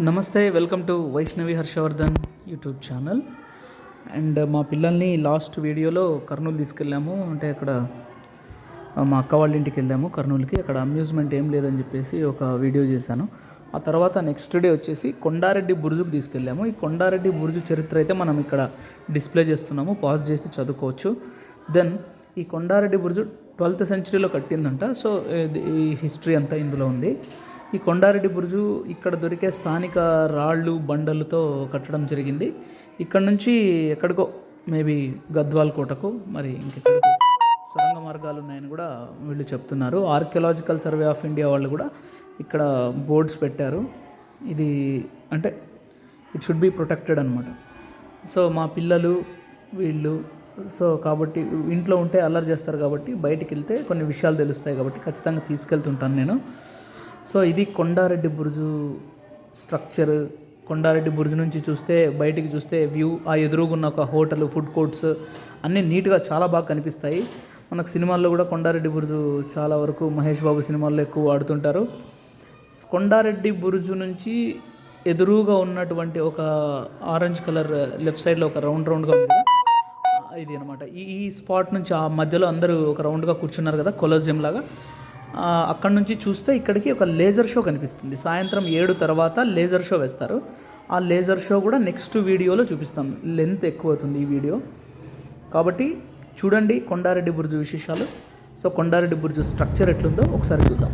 నమస్తే, welcome to Vaishnavi Harshavardhan YouTube channel. And మా పిల్లల్ని లాస్ట్ వీడియోలో కర్నూలు తీసుకెళ్ళాము. అంటే అక్కడ మా అక్క వాళ్ళ ఇంటికి వెళ్ళాము కర్నూలుకి. అక్కడ అమ్యూజ్మెంట్ ఏం లేదని చెప్పేసి ఒక వీడియో చేశాను. ఆ తర్వాత నెక్స్ట్ డే వచ్చేసి కొండారెడ్డి బురుజుకు తీసుకెళ్ళాము. ఈ కొండారెడ్డి బురుజు చరిత్ర అయితే మనం ఇక్కడ డిస్ప్లే చేస్తున్నాము, పాజ్ చేసి చదువుకోవచ్చు. దెన్ ఈ కొండారెడ్డి బురుజు 12th centuryలో కట్టిందంట. సో ఈ హిస్టరీ అంతా ఇందులో ఉంది. ఈ కొండారెడ్డి బురుజు ఇక్కడ దొరికే స్థానిక రాళ్ళు బండలతో కట్టడం జరిగింది. ఇక్కడ నుంచి ఎక్కడికో మేబీ గద్వాల్ కోటకు మరి ఇంకెక్కడికో సొరంగ మార్గాలు ఉన్నాయని కూడా వీళ్ళు చెప్తున్నారు. ఆర్కియలాజికల్ సర్వే ఆఫ్ ఇండియా వాళ్ళు కూడా ఇక్కడ బోర్డ్స్ పెట్టారు. ఇది అంటే ఇట్ షుడ్ బి ప్రొటెక్టెడ్ అనమాట. సో మా పిల్లలు వీళ్ళు కాబట్టి ఇంట్లో ఉంటే అల్లరి చేస్తారు కాబట్టి బయటికి వెళ్తే కొన్ని విషయాలు తెలుస్తాయి కాబట్టి ఖచ్చితంగా తీసుకెళ్తుంటాను నేను. సో ఇది కొండారెడ్డి బురుజు స్ట్రక్చర్. కొండారెడ్డి బురుజు నుంచి చూస్తే బయటికి చూస్తే వ్యూ, ఆ ఎదురుగున్న ఒక హోటల్, ఫుడ్ కోర్ట్స్ అన్నీ నీట్గా చాలా బాగా కనిపిస్తాయి. మనకు సినిమాల్లో కూడా కొండారెడ్డి బురుజు చాలా వరకు మహేష్ బాబు సినిమాల్లో ఎక్కువ వాడుతుంటారు. కొండారెడ్డి బురుజు నుంచి ఎదురుగా ఉన్నటువంటి ఒక ఆరెంజ్ కలర్ లెఫ్ట్ సైడ్లో ఒక రౌండ్గా ఉంది కదా, ఇది అనమాట. ఈ స్పాట్ నుంచి ఆ మధ్యలో అందరూ ఒక రౌండ్గా కూర్చున్నారు కదా, కొలోజియం లాగా. అక్కడ నుంచి చూస్తే ఇక్కడికి ఒక లేజర్ షో కనిపిస్తుంది. సాయంత్రం 7 తర్వాత లేజర్ షో వేస్తారు. ఆ లేజర్ షో కూడా నెక్స్ట్ వీడియోలో చూపిస్తాం. లెంత్ ఎక్కువ అవుతుంది ఈ వీడియో కాబట్టి చూడండి కొండారెడ్డి బురుజు విశేషాలు. సో కొండారెడ్డి బురుజు స్ట్రక్చర్ ఎట్లుందో ఒకసారి చూద్దాం.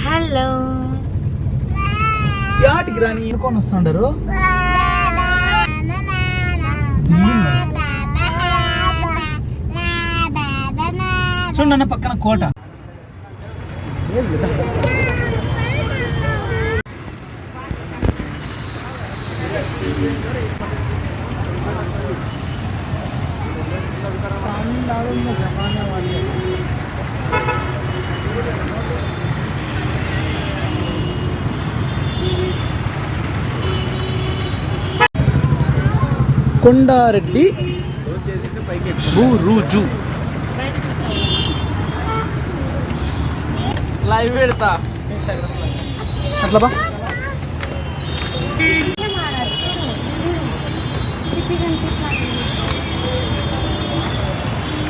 హలో, యాటికి రాని ఇనుకొని వస్తుంటారు. చూడన్న పక్కన కోట. కొండారెడ్డి బురుజు లైవ్ పెడతా అట్లా బా.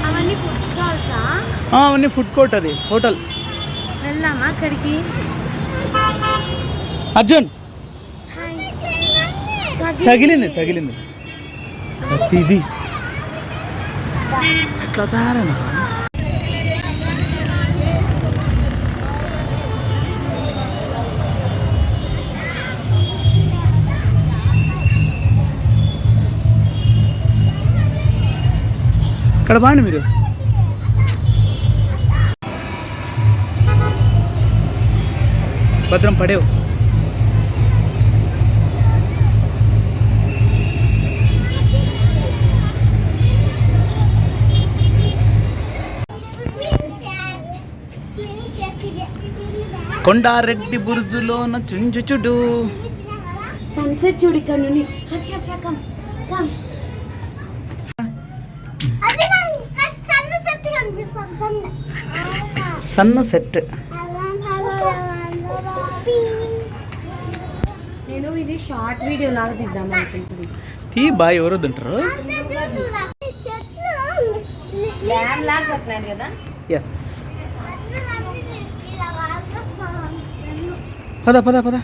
అవన్నీ ఫుడ్ స్టాల్సా? అవన్నీ ఫుడ్ కోర్ట్, అది హోటల్. వెళ్దామా అక్కడికి? అర్జున్ తగిలింది ఇది ఎట్లా తయారైనా ఇక్కడ బాండి మీరు. భద్రం పడేవు. కొండారెడ్డి బురుజులోన చుంచుచుడు సన్సెట్ చూడు ఇక్కడ నుండి. సన్సెట్. నేను ఇది షార్ట్ వీడియో లాగా తీద్దాం అనుకుంటున్నాను. తీ బాయ్, ఎవరు తింటారు? ల్యామ్ లాగా కట్టినాడు కదా. ఎస్, పద పద పద.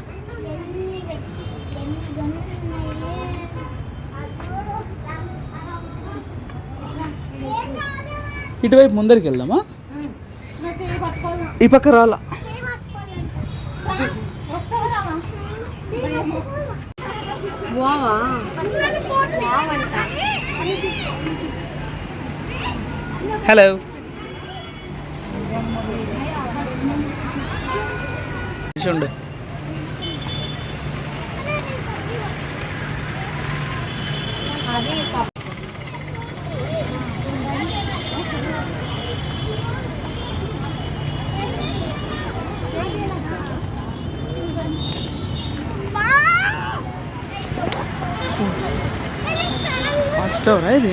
ఇటువైపు ముందరికి వెళ్దామా? ఈ పక్క రాలా. హలో, చూడండి. Store, right?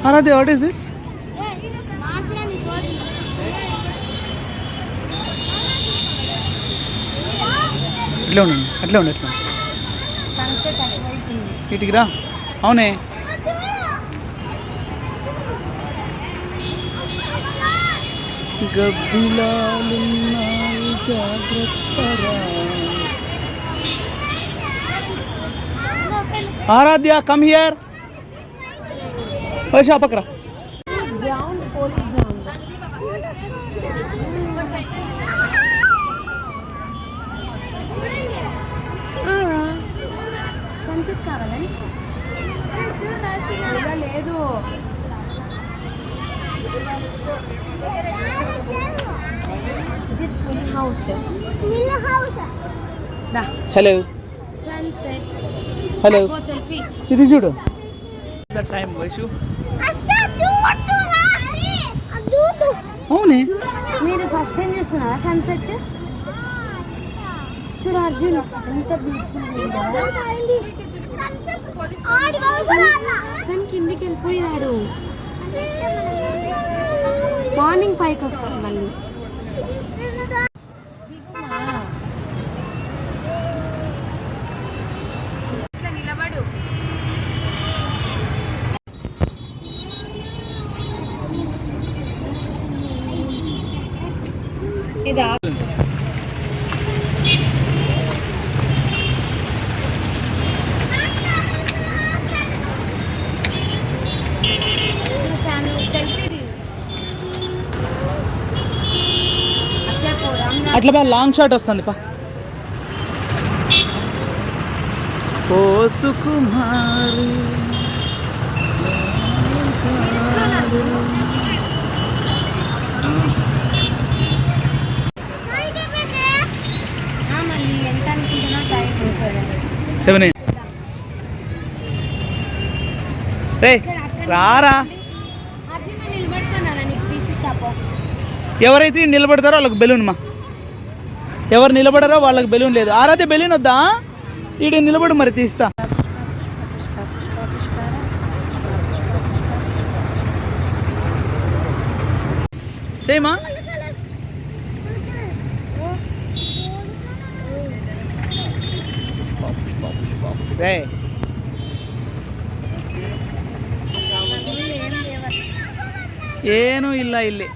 Aradhi, what is this? అట్లే ఉండండి, అట్లే ఉండి, అట్లా సన్సెట్ అటువైపుంది. ఇటుకి రా. అవునే గబ్బిలాలున్నాయి జాగ్రత్తరా. ఆరాధ్య కమ్ హియర్. వచ్చి పక్కరా. Ground police ground. సన్సెట్ కావాలని లేదు. ఇది school house. Hello sunset. Hello selfie. ఇది చూడు. టైం వైషు. అవునే మీరు ఫస్ట్ టైం చూస్తున్నారా సన్సెట్? చూడు అర్జున్ ఎంత బ్యూటిఫుల్. సన్ కిందికి వెళ్ళిపోయినాడు. మార్నింగ్ 5కి వస్తాడు మళ్ళీ. నిలబడు. ఇదా చూసాను. సెల్ఫీ అట్లా బా లాంగ్ షాట్ వస్తుంది పా. ఓ సుకుమారి మళ్ళీ ఎంత అనుకుంటున్నా టైం వస్తుంది. 7 రే రారా. అర్జున్ నిలబడుకున్నాను, నీకు తీసిస్తాపో. ఎవరైతే నిలబడతారో వాళ్ళకి బెలూన్ మా. ఎవరు నిలబడారో వాళ్ళకి బెలూన్ లేదు. ఆరాధ్య బెలూన్ వద్దా? ఈడ నిలబడు మరి తీస్తా. చేయమా. రే ಏನು ಇಲ್ಲ ಇಲ್ಲಿ.